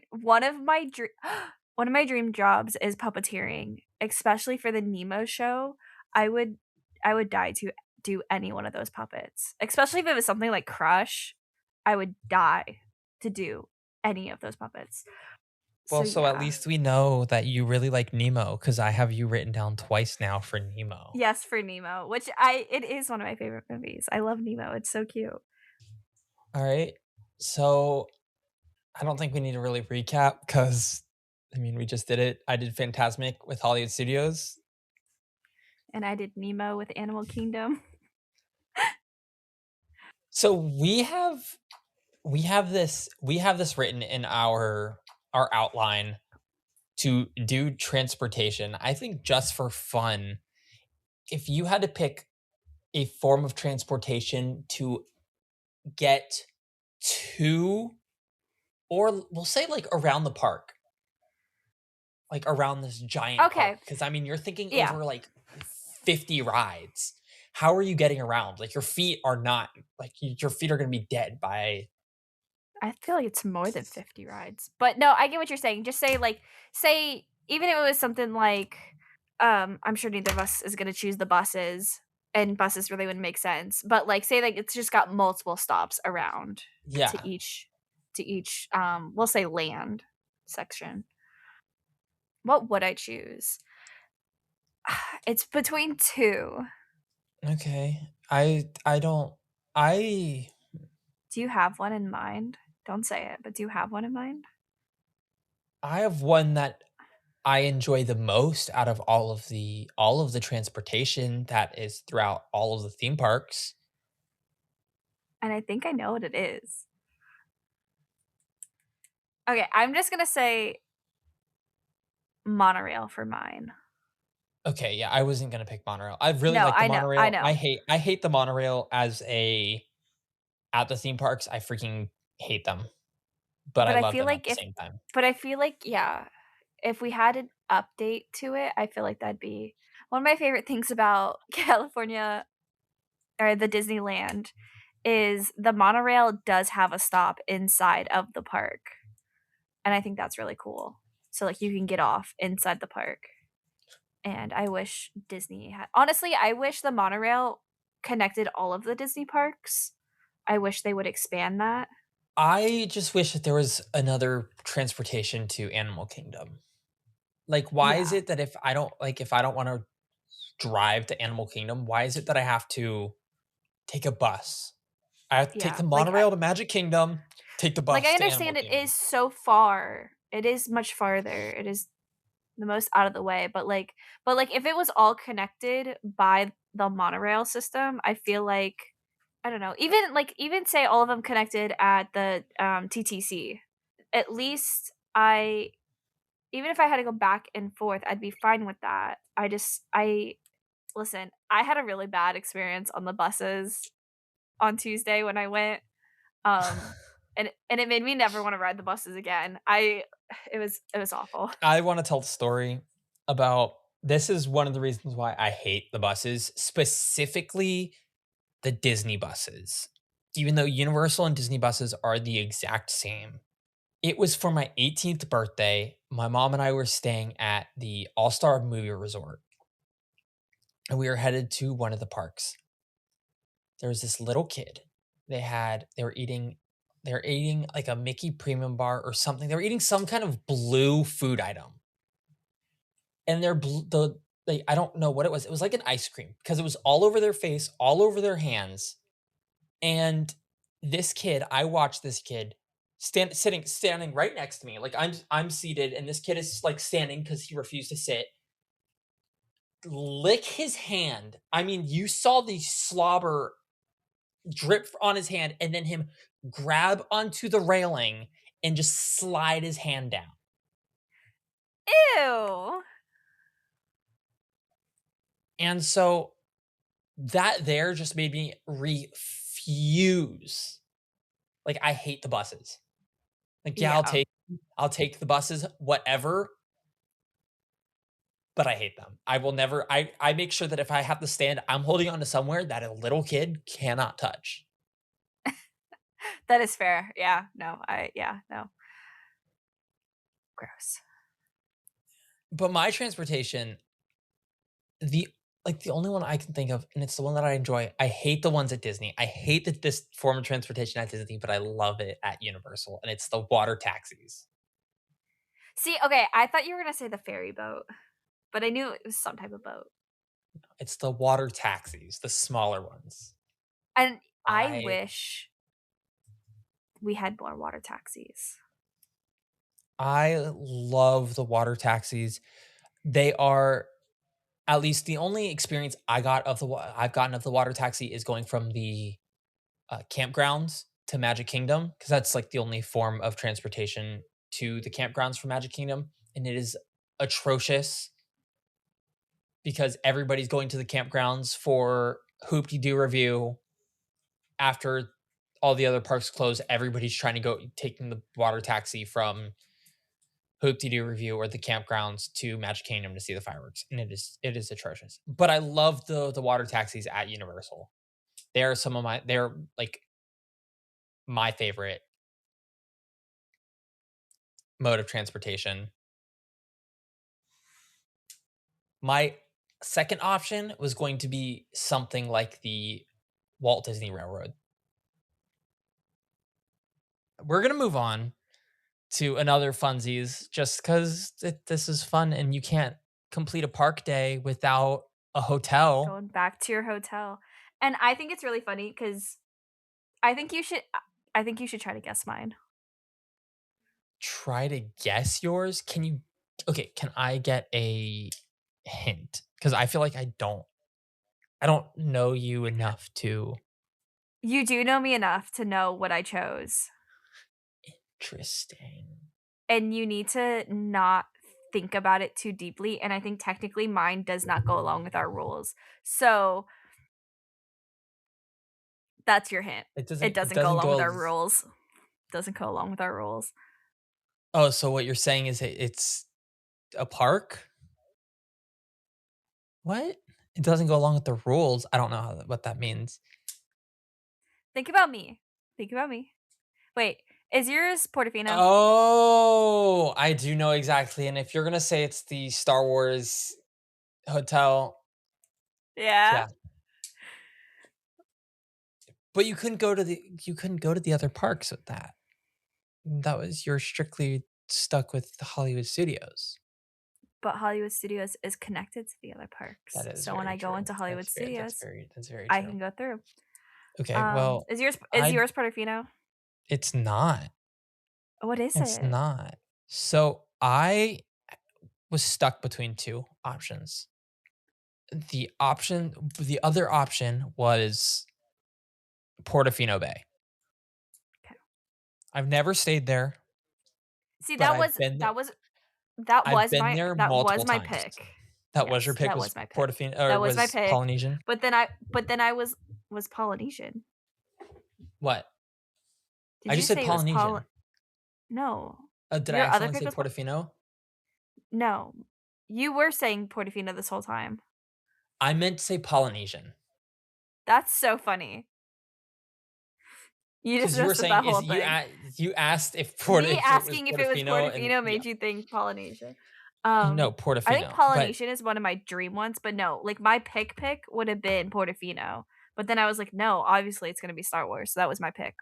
one of my dream jobs is puppeteering, especially for the Nemo show. I would I would die to do any one of those puppets, especially if it was something like Crush. I would die to do any of those puppets. So Well, so at yeah, least we know that you really like Nemo because I have you written down twice now for Nemo. yes for Nemo, which I it is one of my favorite movies. I love Nemo. It's so cute. All right. So I don't think we need to really recap because I mean we just did it. I did Phantasmic with Hollywood Studios. And I did Nemo with Animal Kingdom. So we have this written in our outline to do transportation. I think just for fun, if you had to pick a form of transportation to get to, or we'll say like around the park, like around this giant Okay, park, because I mean, you're thinking yeah. over like 50 rides. How are you getting around? Like your feet are not like your feet are going to be dead by. I feel like it's more than 50 rides. But no, I get what you're saying. Just say like say even if it was something like I'm sure neither of us is going to choose the buses and buses really wouldn't make sense. But like say like it's just got multiple stops around Yeah. to each we'll say land section. What would I choose? It's between two. Okay. I don't I Do you have one in mind? Don't say it, but do you have one in mind? I have one that I enjoy the most out of all of the transportation that is throughout all of the theme parks. And I think I know what it is. Okay, I'm just going to say monorail for mine. Okay, yeah, I wasn't gonna pick monorail. I really No, like the I monorail. I know. hate I hate the monorail as a at the theme parks. I freaking hate them, but I But I love feel them at like the same time. yeah, if we had an update to it, I feel like that'd be one of my favorite things about California or the Disneyland is the monorail does have a stop inside of the park. And I think that's really cool. So like you can get off inside the park. and I wish Disney had honestly, I wish the monorail connected all of the Disney parks. I wish they would expand that. I just wish that there was another transportation to Animal Kingdom. Like, why is Yeah. it that if I don't wanna drive to Animal Kingdom, why is it that I have to take a bus? I have to take Yeah, the monorail to Magic Kingdom, take the like, I bus to Animal understand it is Kingdom. so far. It is much farther. It is the most out of the way, but, like, if it was all connected by the monorail system, I feel like I don't know, even say all of them connected at the, TTC, at least I even if I had to go back and forth, I'd be fine with that. I listen, I had a really bad experience on the buses on Tuesday when I went, and it made me never wanna ride the buses again. I it was awful. I wanna tell the story about this is one of the reasons why I hate the buses, specifically the Disney buses. Even though Universal and Disney buses are the exact same. It was for my 18th birthday. My mom and I were staying at the All-Star Movie Resort, and we were headed to one of the parks. There was this little kid. They were eating like a Mickey premium bar or something. They were eating some kind of blue food item. And they're bl- the they I don't know what it was. It was like an ice cream because it was all over their face, all over their hands. And this kid, I watched this kid standing right next to me. Like I'm seated and this kid is like standing because he refused to sit. Lick his hand. I mean, you saw the slobber drip on his hand and then him grab onto the railing and just slide his hand down. Ew. And so that there just made me refuse. Like I hate the buses. Like yeah, Yeah. I'll take the buses whatever, but I hate them. I will never I make sure that if I have to stand, I'm holding on to somewhere that a little kid cannot touch. That is fair. Yeah, no. Gross. But my transportation, the the only one I can think of, and it's the one that I enjoy. I hate the ones at Disney. I hate that this form of transportation at Disney, but I love it at Universal, and it's the water taxis. See, okay, I thought you were gonna say the ferry boat, but I knew it was some type of boat. It's the water taxis, the smaller ones. And I I wish we had more water taxis. I love the water taxis. They are at least the only experience I've gotten of the water taxi is going from the campgrounds to Magic Kingdom because that's like the only form of transportation to the campgrounds for Magic Kingdom, and it is atrocious because everybody's going to the campgrounds for Hoopty Doo review after all the other parks close. Everybody's trying to go taking the water taxi from Hoopty Doo review or the campgrounds to Magic Kingdom to see the fireworks, and it is atrocious. But I love the water taxis at Universal. They're like my favorite mode of transportation. My second option was going to be something like the Walt Disney Railroad. We're gonna move on to another funsies just because this is fun and you can't complete a park day without a hotel. Going back to your hotel. And I think it's really funny because I think you should I think you should try to guess mine. Try to guess yours. Okay, can I get a hint? Because I feel like I don't know you enough to You do know me enough to know what I chose, interesting. and you need to not think about it too deeply, and I think technically mine does not go along with our rules. So, that's your hint. It It doesn't go doesn't along with go our rules. Doesn't go along with our rules. Oh, so what you're saying is it's a park? What? It doesn't go along with the rules. I don't know what that means. Think about me. Think about me. Wait, is yours Portofino? Oh, I do know exactly. And if you're gonna say it's the Star Wars hotel. Yeah, Yeah, but you couldn't go to the other parks with that. That was you're strictly stuck with the Hollywood Studios. but Hollywood Studios is connected to the other That parks. is So when very I go true. into Hollywood Studios, That's very I true. can go through. Okay, well, Is I yours Portofino? it's not. What is It's it? not. So, I was stuck between 2 options. The other option was Portofino Bay. Okay. I've never stayed there, See, but I've been there that was multiple my times. pick. That was your Yes, pick that was was my pick. Portofino or That was my was pick. Polynesian? But then I was Polynesian. What? I Did you just said say it was Polynesian. No. Did I Your other accidentally pick say was Portofino? no. You were saying Portofino this whole time. I meant to say Polynesian That's so funny. You just because you were messed up saying that is whole thing. you asked if Me if it was asking if it was Portofino and Portofino yeah. made you think Polynesian. No, I think Portofino, but Polynesian is one of my dream ones, but no, like my pick would have been Portofino. But then I was like, no, obviously it's gonna be Star Wars. So that was my pick.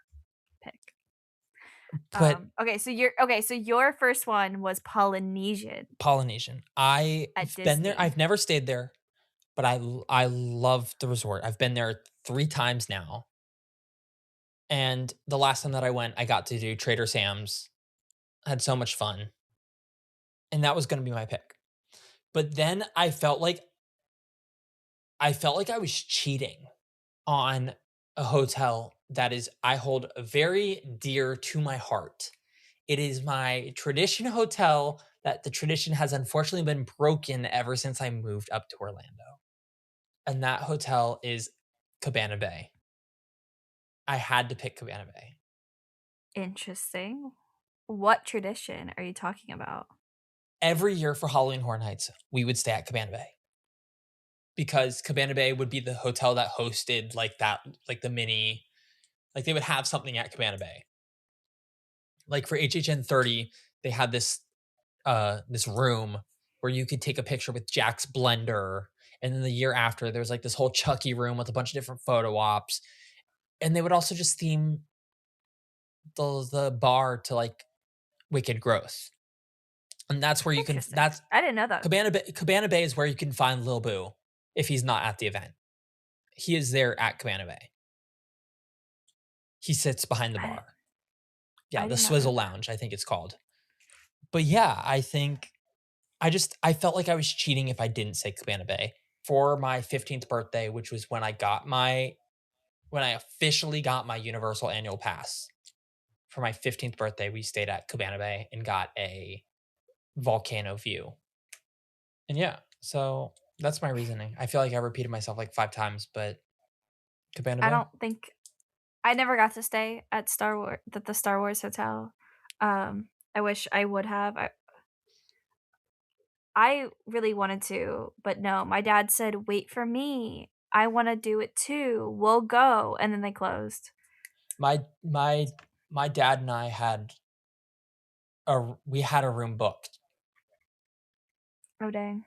but So your first one was Polynesian Polynesian. at I've been there. Disney. I've never stayed there, but I love the resort. I've been there 3 times now, and the last time that I went, I got to do Trader Sam's. I had so much fun, and that was gonna be my pick. But then I felt like I was cheating on a hotel that is I hold very dear to my heart. It is my tradition hotel that the tradition has unfortunately been broken ever since I moved up to Orlando. And that hotel is Cabana Bay. I had to pick Cabana Bay. Interesting. What tradition are you talking about? Every year for Halloween Horror Nights, we would stay at Cabana Bay because Cabana Bay would be the hotel that hosted like the mini, like they would have something at Cabana Bay. Like for HHN 30, they had this room where you could take a picture with Jack's blender. And then the year after, there was like this whole Chucky room with a bunch of different photo ops. And they would also just theme the bar to like Wicked Growth. And that's where you can Interesting. that's I didn't know that. Cabana Bay is where you can find Lil Boo if he's not at the event. He is there at Cabana Bay. He sits behind the I bar. Yeah, I the did not know Swizzle that. Lounge, I think it's called. But yeah, I felt like I was cheating if I didn't say Cabana Bay for my 15th birthday, which was when I officially got my Universal annual pass. For my 15th birthday, we stayed at Cabana Bay and got a volcano view. And yeah, so that's my reasoning. I feel like I repeated myself like 5 times, but Cabana I Bay. don't think I never got to stay at the Star Wars hotel. I wish I would have. I really wanted to, but no, my dad said, "Wait for me. I wanna do it too. We'll go." And then they closed. My my my dad and I had a room booked, Oh, dang.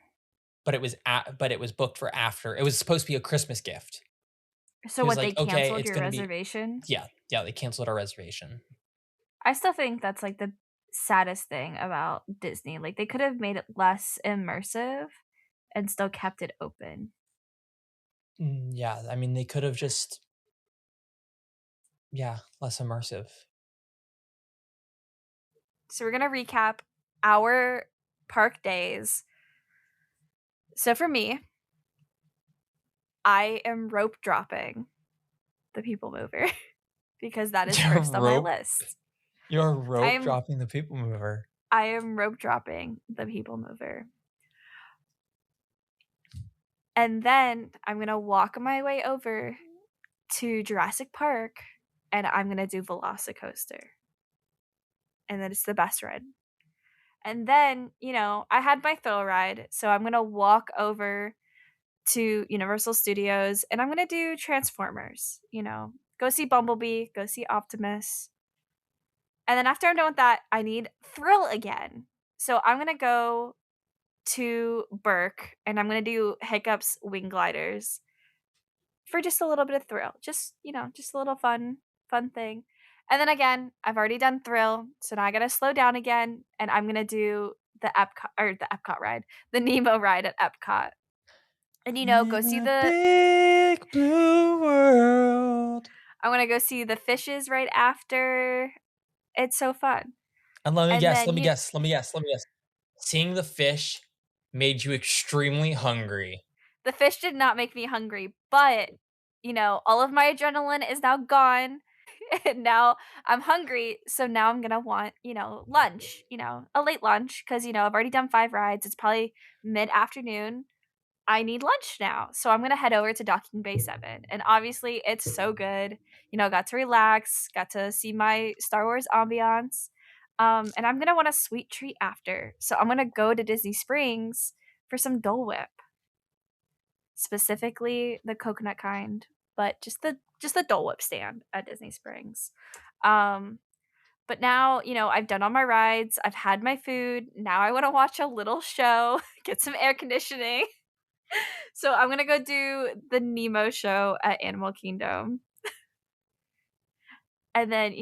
but it was booked for after. It was supposed to be a Christmas gift. So He was what, they like, "Okay, canceled it's your going to be." reservation? Yeah, they canceled our reservation. I still think that's, like, the saddest thing about Disney, like, they could have made it less immersive and still kept it open. Yeah, I mean, they could have just yeah, less immersive. So we're gonna recap our park days. So for me, I am rope dropping the People Mover because that is You're first on my rope list. you're I rope am dropping the people mover. I am rope dropping the People Mover. And then I'm gonna walk my way over to Jurassic Park and I'm gonna do Velocicoaster. And then it's the best ride. And then, I had my thrill ride, so I'm gonna walk over to Universal Studios and I'm gonna do Transformers, go see Bumblebee, go see Optimus. And then after I'm done with that, I need thrill again. So I'm gonna go to Burke, and I'm gonna do Hiccup's wing gliders for just a little bit of thrill. Just, just a little fun thing. And then again, I've already done thrill, so now I gotta slow down again, and I'm gonna do the Epcot ride, the Nemo ride at Epcot. And, go In see a the big blue world. I wanna go see the fishes right after. It's so fun. And let me And guess, then let me guess, let me guess, let me guess. Seeing the fish made you extremely hungry. the fish did not make me hungry, but, all of my adrenaline is now gone, and now I'm hungry, so now I'm gonna want, lunch, a late lunch, because I've already done 5 rides, it's probably mid-afternoon. I need lunch now. So I'm gonna head over to Docking Bay 7. And obviously it's so good. Got to relax, got to see my Star Wars ambiance. And I'm gonna want a sweet treat after. So I'm gonna go to Disney Springs for some Dole Whip. Specifically the coconut kind, but just the Dole Whip stand at Disney Springs. Um but now, I've done all my rides, I've had my food. Now I want to watch a little show, get some air conditioning. So I'm gonna go do the Nemo show at Animal Kingdom. And then,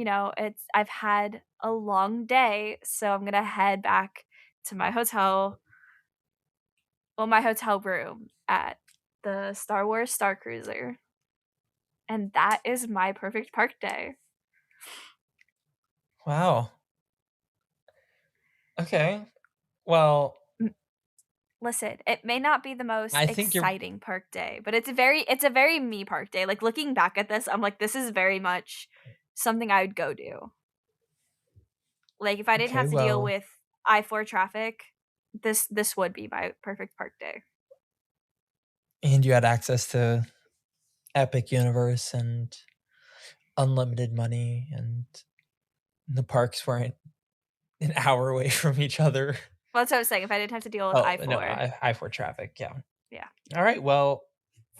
I've had a long day, so I'm gonna head back to my hotel room at the Star Wars Star Cruiser. And that is my perfect park day. Wow. Okay. Well, M- Listen, it may not be the most I think you're exciting park day, but it's a very me park day. Like looking back at this, I'm like, this is very much something I would go do. Like, if I didn't okay. have to deal Well, with I-4 traffic, this would be my perfect park day. and you had access to Epic Universe and unlimited money, and the parks weren't an hour away from each other. Well, that's what I was saying, if I didn't have to deal with Oh no, I-4. I for traffic. Yeah. Yeah. All right. Well,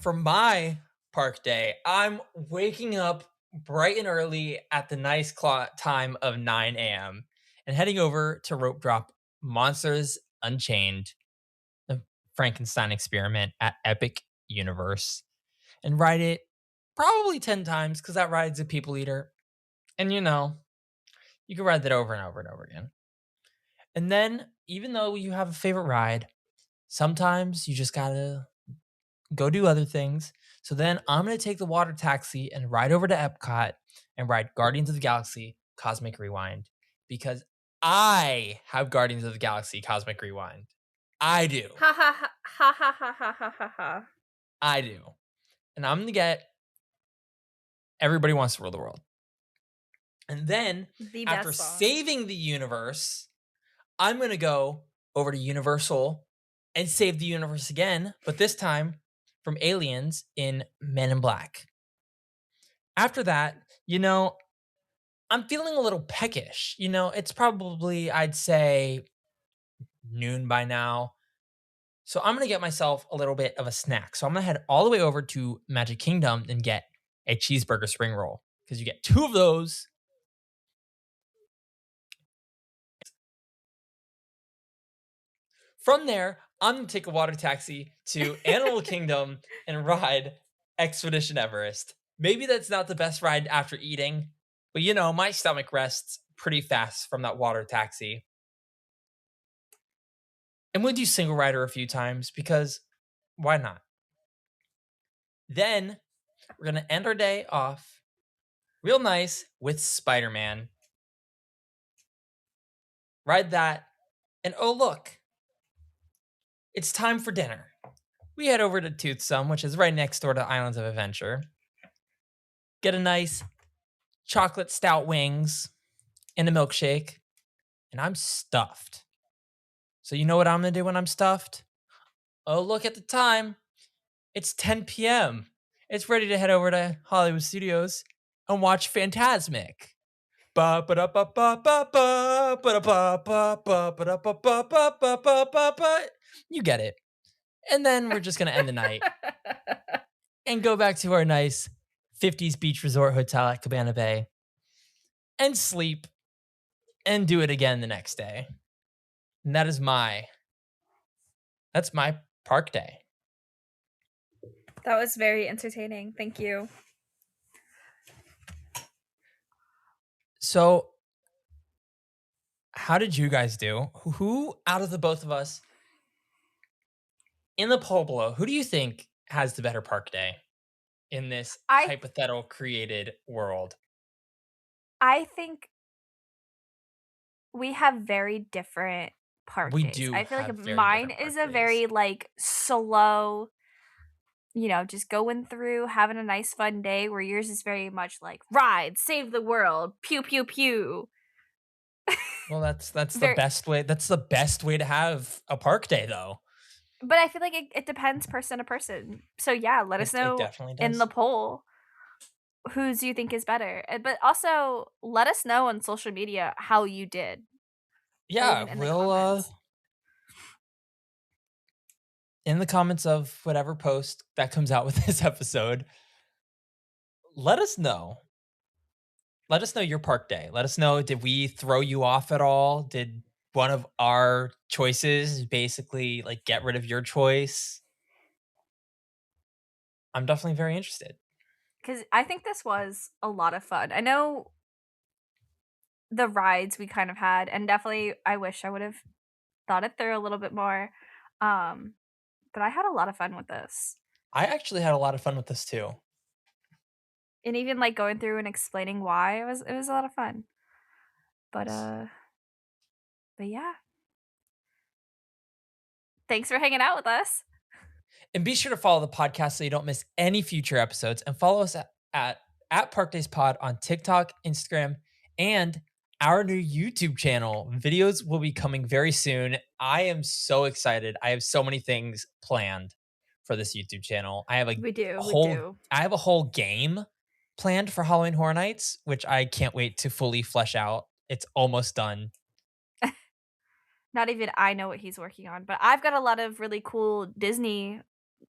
for my park day, I'm waking up bright and early at the nice clock time of 9 a.m. and heading over to rope drop Monsters Unchained, the Frankenstein experiment at Epic Universe, and ride it probably 10 times because that ride's a people eater. And you can ride that over and over and over again. And then, even though you have a favorite ride, sometimes you just gotta go do other things. So then I'm gonna take the water taxi and ride over to Epcot and ride Guardians of the Galaxy Cosmic Rewind because I have Guardians of the Galaxy Cosmic Rewind. I do. Ha ha ha ha ha ha ha ha ha ha. I do. And I'm gonna get Everybody Wants to Rule the World. And then The after best song. saving the universe, I'm gonna go over to Universal and save the universe again, but this time from aliens in Men in Black. After that, I'm feeling a little peckish. It's probably, I'd say, noon by now. So I'm going to get myself a little bit of a snack. So I'm going to head all the way over to Magic Kingdom and get a cheeseburger spring roll because you get 2 of those. From there, I'm going to take a water taxi to Animal Kingdom and ride Expedition Everest. Maybe that's not the best ride after eating, but my stomach rests pretty fast from that water taxi. And we'll do single rider a few times because why not? Then we're going to end our day off real nice with Spider Man. Ride that. And oh, look, it's time for dinner. We head over to Toothsome, which is right next door to Islands of Adventure. Get a nice chocolate stout wings and a milkshake. And I'm stuffed. So you know what I'm going to do when I'm stuffed? Oh, look at the time. It's 10 p.m. It's ready to head over to Hollywood Studios and watch Phantasmic. Ba ba da ba ba ba ba ba da ba ba ba ba da ba ba ba ba ba ba ba. You get it. And then we're just gonna end the night and go back to our nice 50s beach resort hotel at Cabana Bay and sleep and do it again the next day. And that is my That's my park day. That was very entertaining. Thank you. So, how did you guys do? Who out of the both of us in the poll below, who do you think has the better park day in this I hypothetical created world? I think we have very different park We days. do I feel like have very mine different is park a days. very like slow, just going through, having a nice fun day, where yours is very much like ride, save the world, pew pew pew. Well, that's the Very best way. That's the best way to have a park day, though. But I feel like it depends person to person. So yeah, let us It know definitely in the does. poll whose you think is better. But also let us know on social media how you did, or Yeah, even in the we'll comments. in the comments of whatever post that comes out with this episode, let us know. Let us know your park day. Let us know, did we throw you off at all? Did one of our choices basically like get rid of your choice? I'm definitely very interested. Because I think this was a lot of fun. I know the rides we kind of had, and definitely I wish I would have thought it through a little bit more. Um, but I had a lot of fun with this. I actually had a lot of fun with this too. And even like going through and explaining why it was a lot of fun. But yeah. Thanks for hanging out with us. And be sure to follow the podcast so you don't miss any future episodes. And follow us at Park Days Pod on TikTok, Instagram, and our new YouTube channel. Videos will be coming very soon. I am so excited. I have so many things planned for this YouTube channel. I have a We do, we whole do. I have a whole game planned for Halloween Horror Nights, which I can't wait to fully flesh out. It's almost done. Not even I know what he's working on, but I've got a lot of really cool Disney,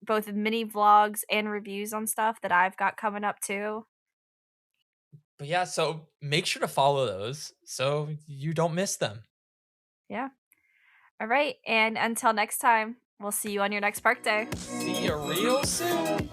both mini vlogs and reviews on stuff that I've got coming up too. But yeah, so make sure to follow those so you don't miss them. Yeah. All right. And until next time, we'll see you on your next park day. See you real soon.